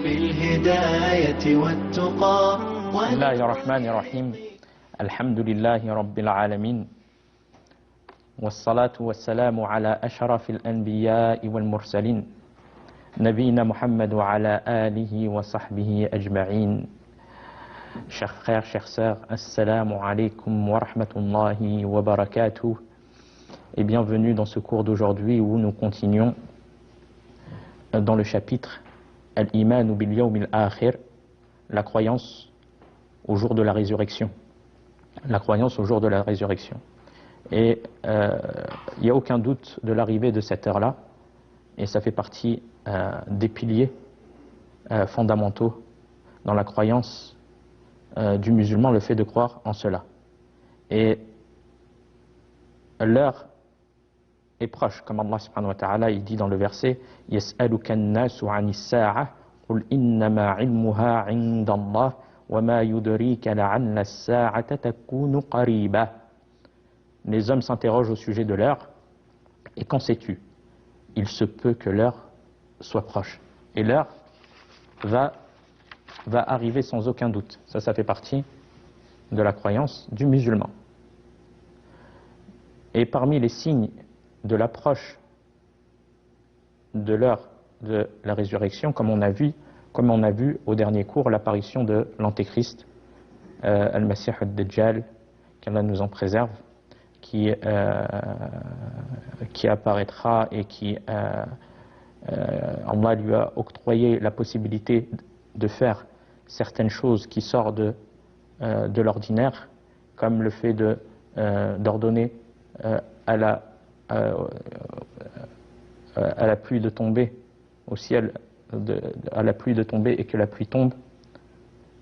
بالهداية والتقى بسم الله الرحمن الرحيم. الحمد لله رب العالمين، والصلاة والسلام على أشرف الأنبياء والمرسلين نبينا محمد وعلى آله وصحبه أجمعين. Chers frères, chères sœurs, assalamu alaikum wa rahmatullahi wa barakatuh, et bienvenue dans ce cours d'aujourd'hui où nous continuons dans le chapitre Al-Iman bil Yawm al-Akhir, la croyance au jour de la résurrection. La croyance au jour de la résurrection. Et il n'y a aucun doute de l'arrivée de cette heure-là, et ça fait partie des piliers fondamentaux dans la croyance du musulman, le fait de croire en cela. Et l'heure est proche, comme Allah subhanahu wa ta'ala il dit dans le verset يَسْأَلُكَ النَّاسُ عَنِ السَّاعَةِ قُلْ إِنَّمَا عِلْمُهَا عِنْدَ اللَّهِ وَمَا يُدْرِيكَ لَعَلَّ السَّاعَةَ تَكُونُ قَرِيبًا. Les hommes s'interrogent au sujet de l'heure, et qu'en sais-tu? Il se peut que l'heure soit proche. Et l'heure va arriver sans aucun doute. Ça fait partie de la croyance du musulman. Et parmi les signes de l'approche de l'heure de la résurrection, comme on a vu au dernier cours, l'apparition de l'Antéchrist, Al-Masih al-Dajjal, qu'Allah nous en préserve, qui apparaîtra et qui Allah lui a octroyé la possibilité de faire certaines choses qui sortent de l'ordinaire, comme le fait d'ordonner à la pluie de tomber au ciel, à la pluie de tomber et que la pluie tombe,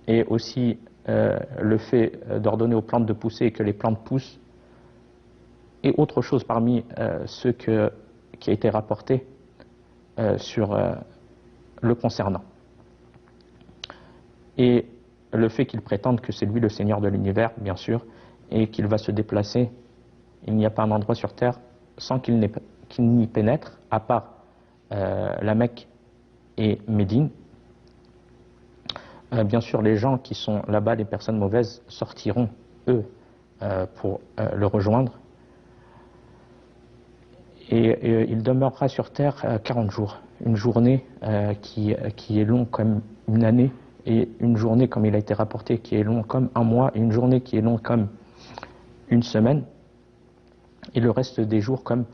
et aussi le fait d'ordonner aux plantes de pousser et que les plantes poussent, et autre chose parmi ce qui a été rapporté sur le concernant. Et le fait qu'il prétende que c'est lui le Seigneur de l'univers, bien sûr, et qu'il va se déplacer, il n'y a pas un endroit sur terre sans qu'il n'y pénètre, à part la Mecque et Médine. Bien sûr, les gens qui sont là-bas, les personnes mauvaises, sortiront, eux, pour le rejoindre. Et il demeurera sur terre 40 jours. Une journée qui est longue comme une année, et une journée, comme il a été rapporté, qui est longue comme un mois, et une journée qui est longue comme une semaine, et le reste des jours comme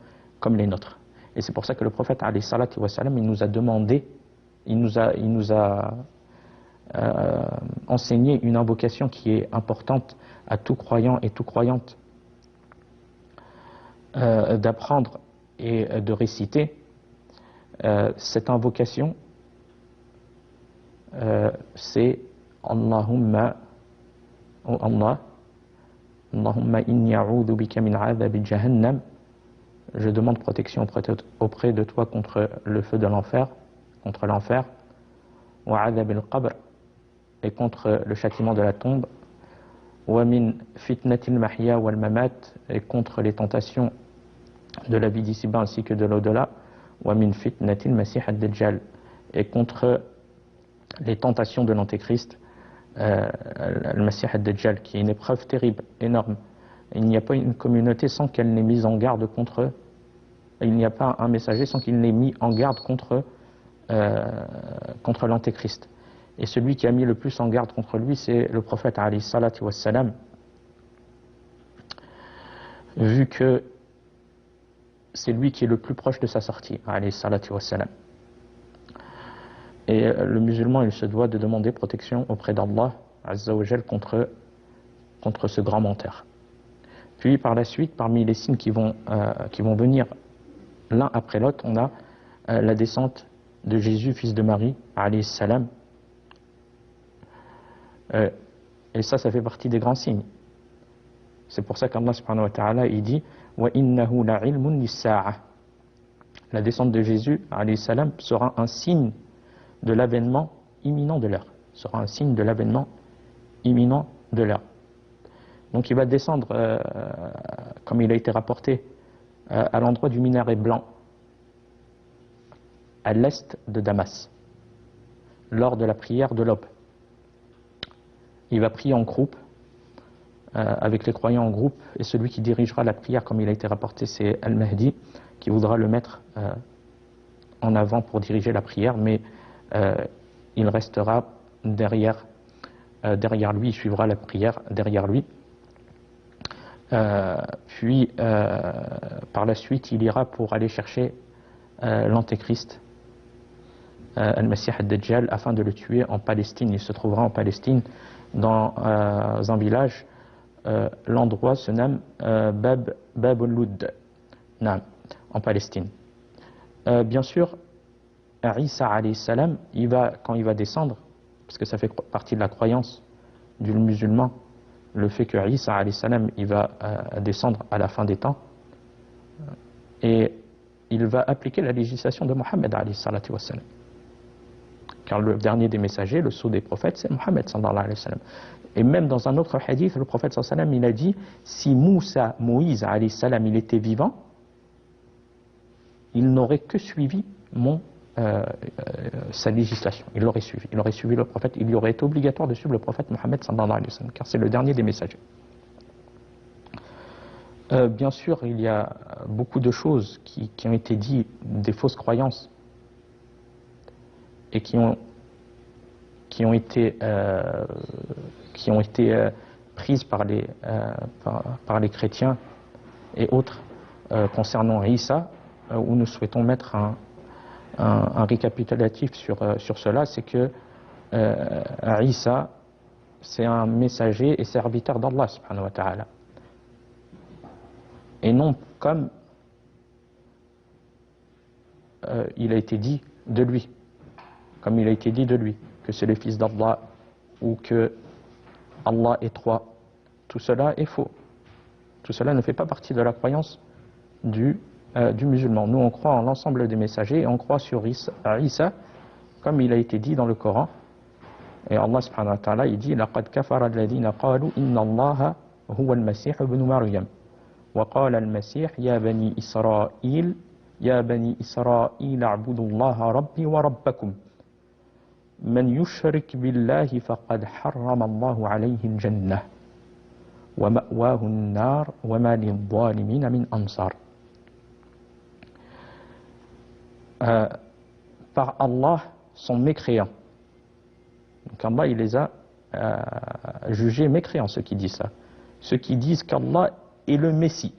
les nôtres. Et c'est pour ça que le prophète, alayhi salatu wa salam, il nous a demandé, il nous a enseigné une invocation qui est importante à tout croyant et toute croyante d'apprendre et de réciter. Cette invocation, c'est Allahumma, oh Allah, Allahumma inni a'udhu bika min 'adhabi jahannam. Je demande protection auprès de toi contre le feu de l'enfer, contre l'enfer, wa 'adhabi al-qabr, et contre le châtiment de la tombe, wa min fitnati al-mahya wal mamat, et contre les tentations de la vie d'ici-bas ainsi que de l'au-delà, wa min fitnati al-masih ad-dajjal, et contre les tentations de l'Antéchrist, al-Masih ad-Dajjal, qui est une épreuve terrible, énorme. Il n'y a pas une communauté sans qu'elle n'ait mis en garde contre, il n'y a pas un messager sans qu'il n'ait mis en garde contre l'Antéchrist. Et celui qui a mis le plus en garde contre lui, c'est le prophète alayhi salatu wassalam, vu que c'est lui qui est le plus proche de sa sortie, alayhi salatu wassalam. Et le musulman, il se doit de demander protection auprès d'Allah Azza wa Jal contre ce grand menteur. Puis par la suite, parmi les signes qui vont venir l'un après l'autre, on a la descente de Jésus, fils de Marie, alayhi salam. Et ça fait partie des grands signes. C'est pour ça qu'Allah subhanahu wa ta'ala il dit wa innahu la'ilmun lis-sa'a. La descente de Jésus, alayhi salam, sera un signe de l'avènement imminent de l'heure. Sera un signe de l'avènement imminent de l'heure. Donc il va descendre, comme il a été rapporté, à l'endroit du minaret blanc, à l'est de Damas. lors de la prière de l'aube. Il va prier en groupe, avec les croyants en groupe, et celui qui dirigera la prière, comme il a été rapporté, c'est Al-Mahdi, qui voudra le mettre en avant pour diriger la prière, mais il restera derrière lui, il suivra la prière derrière lui. Puis, par la suite, il ira pour aller chercher l'Antéchrist, Al-Masih al-Dajjal, afin de le tuer en Palestine. Il se trouvera en Palestine, dans un village. L'endroit se nomme Bab al-Lud, en Palestine. Bien sûr, Isa alayhi salam, quand il va descendre, parce que ça fait partie de la croyance du musulman, le fait que Isa alayhi salam, il va descendre à la fin des temps, et il va appliquer la législation de Mohammed alayhi salatu wassalam. Car le dernier des messagers, le sceau des prophètes, c'est Mohammed sallallahu alayhi wa sallam. Et même dans un autre hadith, le prophète sallallahu alayhi wa sallam, il a dit, si Moïse alayhi salam, il était vivant, il n'aurait que suivi sa législation. Il l'aurait suivi. Il aurait suivi le prophète. Il lui aurait été obligatoire de suivre le prophète Mohammed sallallahu alayhi wa sallam, car c'est le dernier des messagers. Bien sûr, il y a beaucoup de choses qui ont été dites, des fausses croyances, et qui ont été prises par les chrétiens et autres concernant Isa, où nous souhaitons mettre un récapitulatif sur cela. C'est que Isa, c'est un messager et serviteur d'Allah subhanahu wa ta'ala, et non comme il a été dit de lui, que c'est le fils d'Allah, ou que Allah est trois. Tout cela est faux. Tout cela ne fait pas partie de la croyance du musulman. Nous, on croit en l'ensemble des messagers, et on croit sur Isa, comme il a été dit dans le Coran. Et Allah subhanahu wa ta'ala, il dit, لَقَدْ كَفَرَ الَّذِينَ قَالُوا إِنَّ اللَّهَ هُوَ الْمَسِيحُ ابْنُ مَرْيَمَ وقال المسيح يا بني إسرائيل اعبدوا الله ربي وربكم من يشرك بالله فقد حرم الله عليه الجنة ومأواه النار وما للظالمين من أنصار. Par Allah sont mécréants. Donc Allah, il les a jugés mécréants, ceux qui disent ça. Ceux qui disent qu'Allah est le Messie,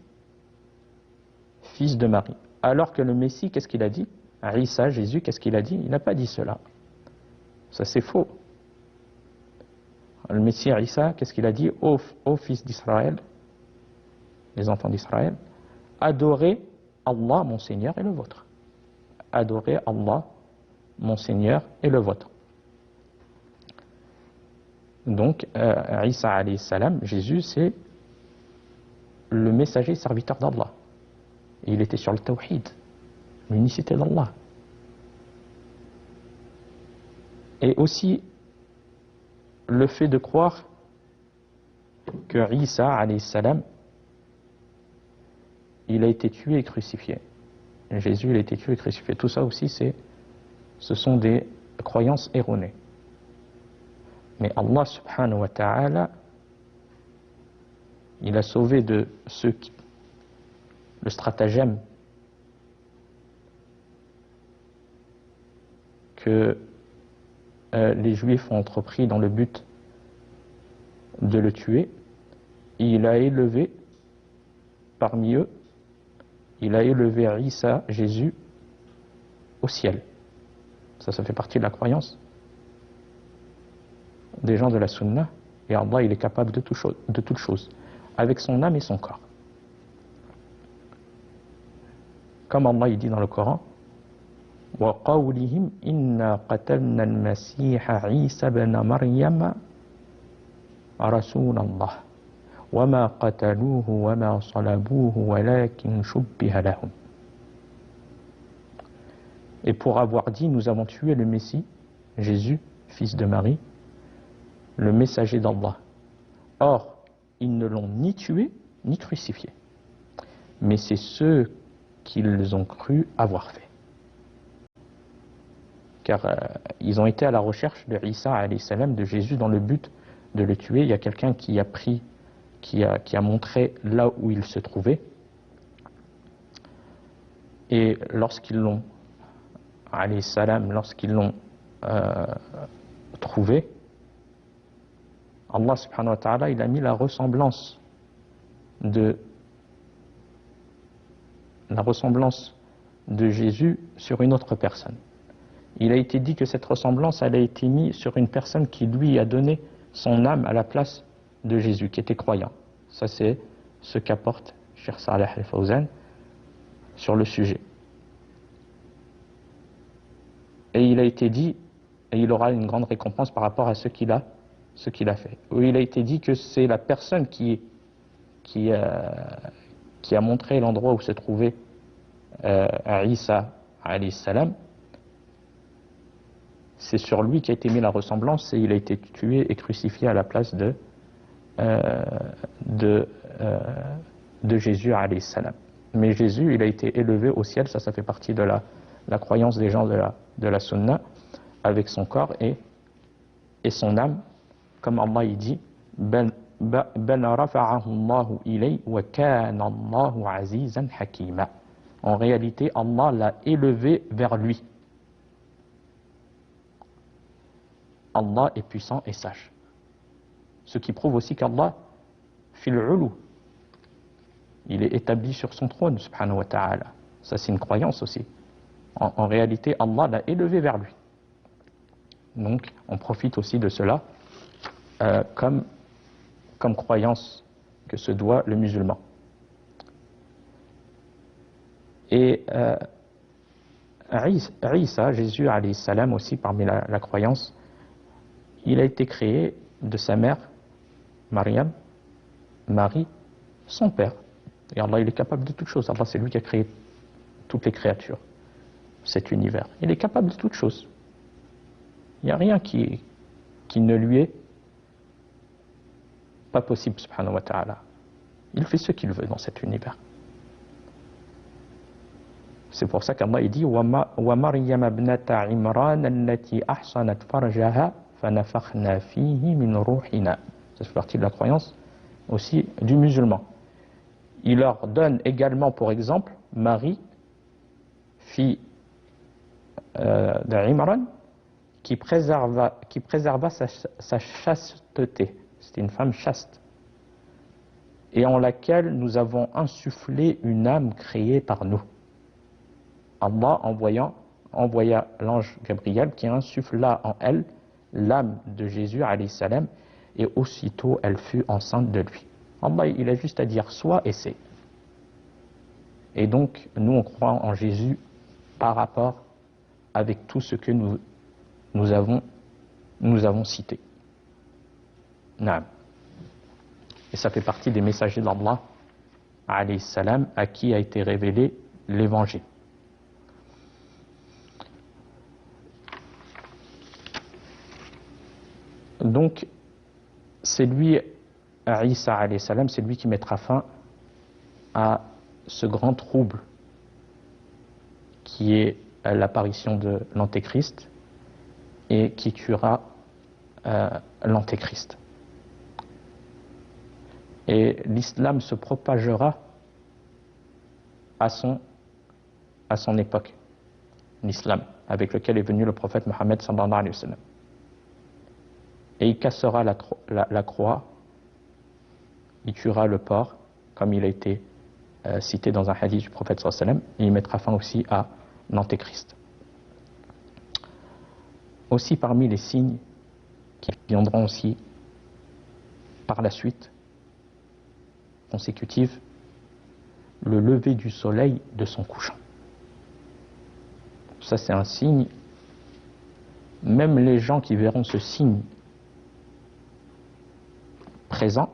fils de Marie. Alors que le Messie, qu'est-ce qu'il a dit? Isa, Jésus, qu'est-ce qu'il a dit? Il n'a pas dit cela. Ça, c'est faux. Le Messie Isa, qu'est-ce qu'il a dit? Ô fils d'Israël, les enfants d'Israël, adorez Allah, mon Seigneur, et le vôtre. Adorez Allah, mon Seigneur, et le vôtre. Donc, Isa alayhi salam, Jésus, c'est le messager serviteur d'Allah. Et il était sur le tawhid, l'unicité d'Allah. Et aussi, le fait de croire que Isa alayhi salam, il a été tué et crucifié. Jésus, il a été tué et crucifié. Tout ça aussi, ce sont des croyances erronées. Mais Allah subhanahu wa ta'ala, il a sauvé de ceux qui, le stratagème que les Juifs ont entrepris dans le but de le tuer. Et il a élevé parmi eux, il a élevé Isa, Jésus, au ciel. Ça fait partie de la croyance des gens de la Sunna. Et Allah, il est capable de toute chose, avec son âme et son corps. Comme Allah, il dit dans le Coran, وَقَوْلِهِمْ إِنَّا قَتَلْنَا الْمَسِيحَ عِيسَى بْنَ مَرْيَمَ رَسُولَ اللَّهِ وَمَا قَتَلُوهُ وَمَا صَلَبُوهُ وَلَكِنْ شُبِّهَ لَهُمْ. Et pour avoir dit, nous avons tué le Messie, Jésus, fils de Marie, le messager d'Allah. Or, ils ne l'ont ni tué, ni crucifié. Mais c'est ceux qu'ils ont cru avoir fait. car ils ont été à la recherche de Isa alayhi salam, de Jésus, dans le but de le tuer. Il y a quelqu'un qui a montré là où il se trouvait, et lorsqu'ils l'ont alayhi salam, lorsqu'ils l'ont trouvé, Allah subhanahu wa ta'ala, il a mis la ressemblance de Jésus sur une autre personne. Il a été dit que cette ressemblance, elle a été mise sur une personne qui lui a donné son âme à la place de Jésus, qui était croyant. Ça, c'est ce qu'apporte Cheikh Saleh Al-Fawzan sur le sujet. Et il a été dit, et il aura une grande récompense par rapport à ce qu'il a fait. Où il a été dit que c'est la personne qui a montré l'endroit où se trouvait Isa alayhi salam. C'est sur lui qu'a été mise la ressemblance, et il a été tué et crucifié à la place de Jésus alayhi salam. Mais Jésus, il a été élevé au ciel, ça fait partie de la croyance des gens de la sunna, avec son corps et son âme, comme Allah il dit, bal rafa'ahu Allahu ilay wa kana Allahu azizan hakima. En réalité, Allah l'a élevé vers lui. Allah est puissant et sage. Ce qui prouve aussi qu'Allah fil ulu, il est établi sur son trône, subhanahu wa ta'ala. Ça, c'est une croyance aussi. En réalité, Allah l'a élevé vers lui. Donc, on profite aussi de cela comme croyance que se doit le musulman. Et Isa, Jésus alayhi salam, aussi parmi la croyance, il a été créé de sa mère, Marie, son père. Et Allah, il est capable de toutes choses. Allah, c'est lui qui a créé toutes les créatures, cet univers. Il est capable de toutes choses. Il n'y a rien qui ne lui est pas possible, subhanahu wa ta'ala. Il fait ce qu'il veut dans cet univers. C'est pour ça qu'Allah il dit wa Maryam ibnata Imran allati ahsanat farjaha fanafakhna fihi min ruhina. Ça fait partie de la croyance aussi du musulman. Il leur donne également pour exemple Marie, fille d'Imran, qui préserva sa chasteté. C'était une femme chaste, et en laquelle nous avons insufflé une âme créée par nous. Allah envoya l'ange Gabriel qui insuffla en elle l'âme de Jésus alayhi salam, et aussitôt elle fut enceinte de lui. Allah, il a juste à dire soit et c'est. Et donc nous on croit en Jésus par rapport avec tout ce que nous avons cité. Naam. Et ça fait partie des messagers d'Allah alayhi salam, à qui a été révélé l'évangile. Donc, c'est lui, Isa alayhi salam, c'est lui qui mettra fin à ce grand trouble qui est l'apparition de l'Antéchrist, et qui tuera l'Antéchrist. Et l'islam se propagera à son époque, l'islam avec lequel est venu le prophète Mohammed sallallahu alayhi wa sallam. Et il cassera la croix, il tuera le porc, comme il a été cité dans un hadith du prophète sallallahu alayhi wa sallam, et il mettra fin aussi à l'Antéchrist. Aussi parmi les signes qui viendront aussi par la suite, consécutive, le lever du soleil de son couchant. Ça, c'est un signe. Même les gens qui verront ce signe présent,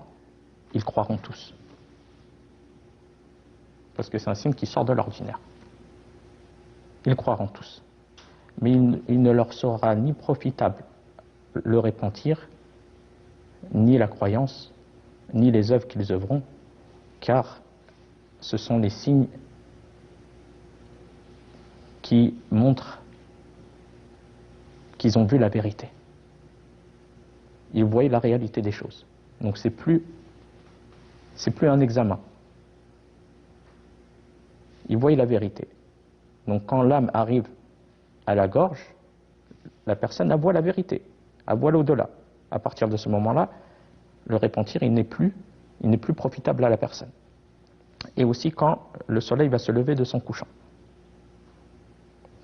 ils croiront tous. Parce que c'est un signe qui sort de l'ordinaire. Ils croiront tous. Mais il ne leur sera ni profitable le repentir, ni la croyance, ni les œuvres qu'ils œuvront, car ce sont les signes qui montrent qu'ils ont vu la vérité. Ils voient la réalité des choses. Donc c'est plus un examen. Ils voient la vérité. Donc quand l'âme arrive à la gorge, la personne voit la vérité, elle voit l'au-delà. À partir de ce moment-là, le repentir, il n'est plus profitable à la personne. Et aussi quand le soleil va se lever de son couchant.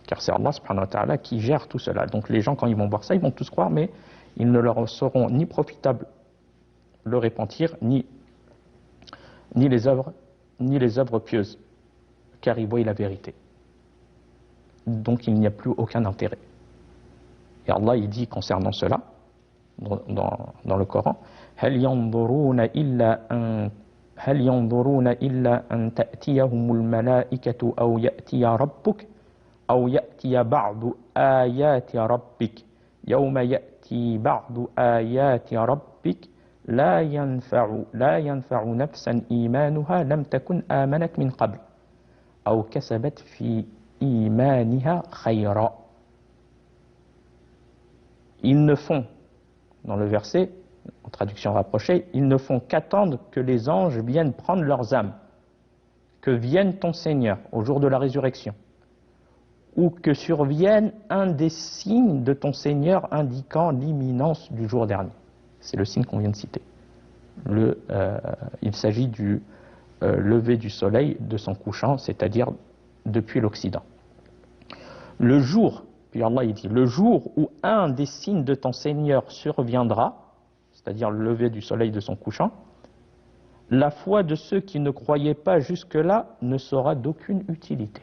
Car c'est Allah subhanahu wa ta'ala qui gère tout cela. Donc les gens, quand ils vont voir ça, ils vont tous croire, mais ils ne leur seront ni profitables le repentir, ni les œuvres pieuses, car ils voient la vérité. Donc il n'y a plus aucun intérêt. Et Allah, il dit concernant cela, dans le Coran, هل ينظرون إلا أن تأتيهم الملائكة أو يأتي بعض آيات ربك يوم يأتي بعض آيات ربك لا ينفع نفسا إيمانها لم تكن آمنت من قبل أو كسبت في إيمانها خيرا. Ils ne font, dans le verset, en traduction rapprochée, ils ne font qu'attendre que les anges viennent prendre leurs âmes, que vienne ton Seigneur au jour de la résurrection, ou que survienne un des signes de ton Seigneur indiquant l'imminence du jour dernier. C'est le signe qu'on vient de citer. Il s'agit du lever du soleil de son couchant, c'est-à-dire depuis l'Occident. Le jour, puis Allah il dit, le jour où un des signes de ton Seigneur surviendra, c'est-à-dire le lever du soleil de son couchant, la foi de ceux qui ne croyaient pas jusque-là ne sera d'aucune utilité.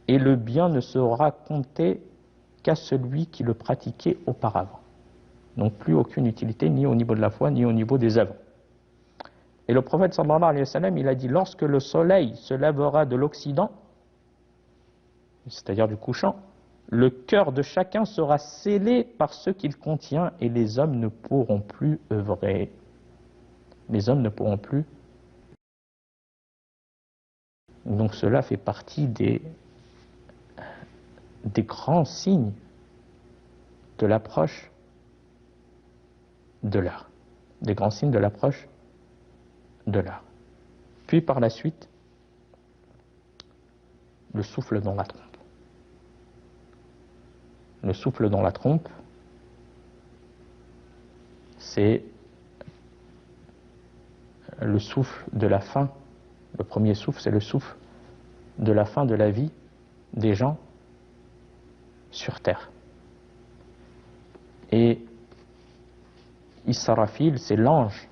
Et le bien ne sera compté qu'à celui qui le pratiquait auparavant. Donc plus aucune utilité, ni au niveau de la foi, ni au niveau des œuvres. Et le prophète sallallahu alayhi wa sallam, il a dit, lorsque le soleil se lèvera de l'Occident, c'est-à-dire du couchant, le cœur de chacun sera scellé par ce qu'il contient et les hommes ne pourront plus œuvrer. Les hommes ne pourront plus. Donc cela fait partie des grands signes de l'approche de l'heure. Des grands signes de l'approche de l'heure. Puis par la suite, le souffle dans la trompe. Le souffle dans la trompe, c'est le souffle de la fin. Le premier souffle, c'est le souffle de la fin de la vie des gens sur terre. Et Israfil, c'est l'ange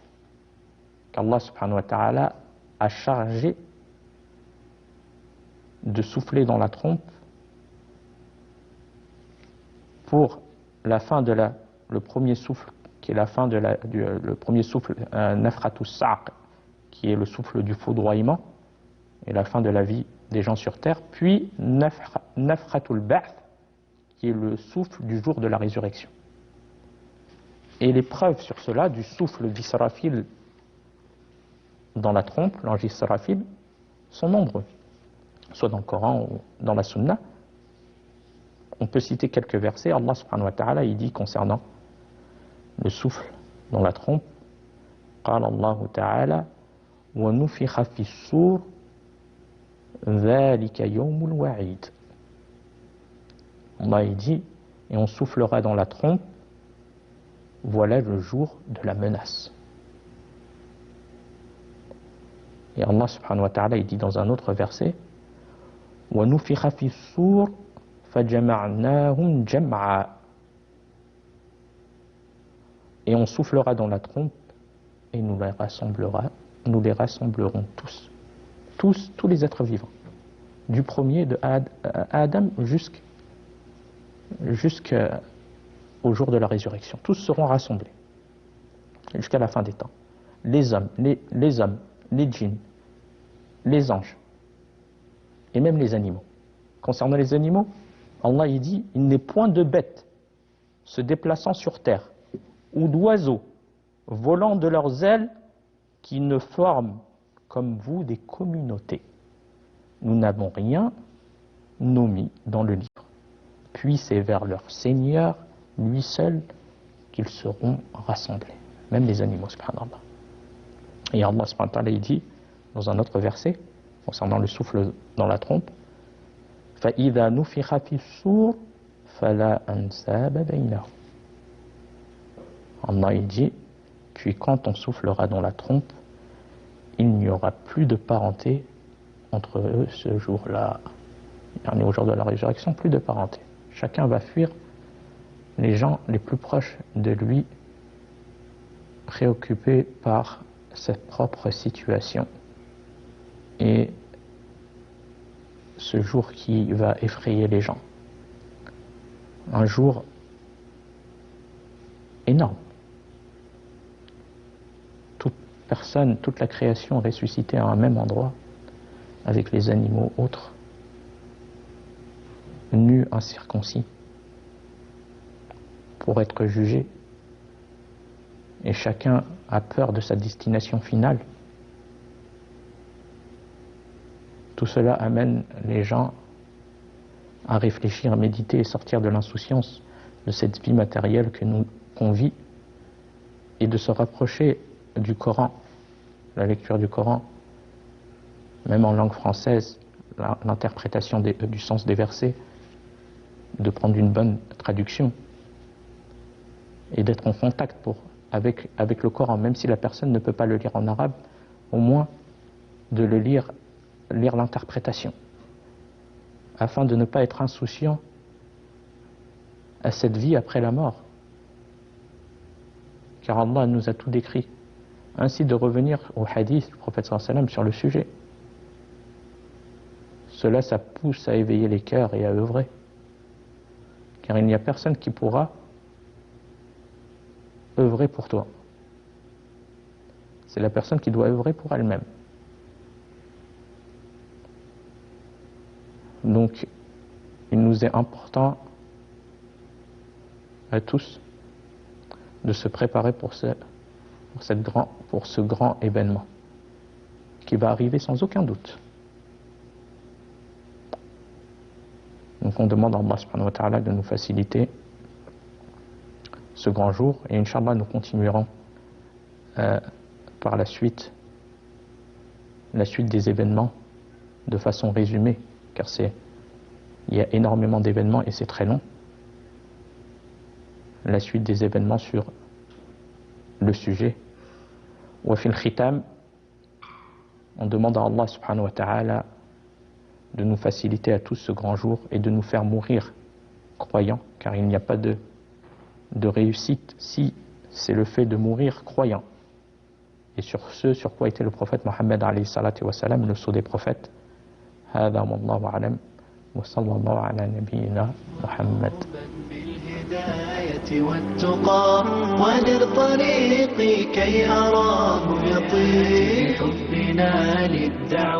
qu'Allah subhanahu wa ta'ala a chargé de souffler dans la trompe pour la fin de le premier souffle, qui est la fin de le premier souffle, nafratus sa'q, qui est le souffle du foudroiement, et la fin de la vie des gens sur terre, puis nafratul ba'th, qui est le souffle du jour de la résurrection. Et les preuves sur cela, du souffle d'Israfil dans la trompe, l'ange Israfil, sont nombreux, soit dans le Coran ou dans la Sunna. On peut citer quelques versets. Allah subhanahu wa ta'ala, il dit concernant le souffle dans la trompe, قال الله تعالى ونفخ في الصور ذلك يوم الوعيد. Allah il dit, et on soufflera dans la trompe, voilà le jour de la menace. Et Allah subhanahu wa ta'ala il dit dans un autre verset, وَنُفِخَ فِي الصُّورِ فَجَمَعْنَاهُمْ جَمْعًا. Et on soufflera dans la trompe et nous les rassemblerons tous les êtres vivants, du premier de Adam jusqu'au jour de la résurrection. Tous seront rassemblés jusqu'à la fin des temps. Les hommes, les djinns, les anges et même les animaux. Concernant les animaux, Allah il dit, il n'est point de bête se déplaçant sur terre ou d'oiseaux volant de leurs ailes qui ne forment comme vous des communautés. Nous n'avons rien nommé dans le livre. puis c'est vers leur Seigneur, lui seul, qu'ils seront rassemblés. Même les animaux, subhanallah. Et Allah subhanahu wa ta'ala, il dit, dans un autre verset, concernant le souffle dans la trompe, فَإِذَا نُفِخَ فِي الصُّورِ فَلَا أَنْسَابَ بَيْنَهُمْ. Allah, il dit, puis quand on soufflera dans la trompe, il n'y aura plus de parenté entre eux ce jour-là. Au jour de la résurrection, plus de parenté. Chacun va fuir les gens les plus proches de lui, préoccupés par sa propre situation. Et ce jour qui va effrayer les gens. Un jour énorme. Toute personne, toute la création ressuscitée à un même endroit, avec les animaux autres, nus, incirconcis, pour être jugés. Et chacun a peur de sa destination finale. Tout cela amène les gens à réfléchir, à méditer et sortir de l'insouciance de cette vie matérielle qu'on vit et de se rapprocher du Coran, la lecture du Coran, même en langue française, l'interprétation du sens des versets, de prendre une bonne traduction et d'être en contact avec le Coran, même si la personne ne peut pas le lire en arabe, au moins de le lire l'interprétation, afin de ne pas être insouciant à cette vie après la mort. Car Allah nous a tout décrit. Ainsi de revenir au hadith du prophète sallallahu alayhi wa sallam sur le sujet. Cela, ça pousse à éveiller les cœurs et à œuvrer. Car il n'y a personne qui pourra œuvrer pour toi. C'est la personne qui doit œuvrer pour elle-même. Donc, il nous est important à tous de se préparer pour ce grand événement qui va arriver sans aucun doute. Donc on demande à Allah subhanahu wa ta'ala de nous faciliter ce grand jour et Inch'Allah nous continuerons par la suite des événements de façon résumée, car il y a énormément d'événements et c'est très long. La suite des événements sur le sujet. Wa fil khitam, on demande à Allah subhanahu wa ta'ala de nous faciliter à tous ce grand jour et de nous faire mourir croyants, car il n'y a pas de réussite si c'est le fait de mourir croyant. Et sur ce sur quoi était le prophète Mohammed alayhi salatu wa salam, le sceau des prophètes. هذا والله أعلم وصلى الله على نبينا محمد. بالهداية والتقى وللطريق كي أراه يطير حبنا للدعوة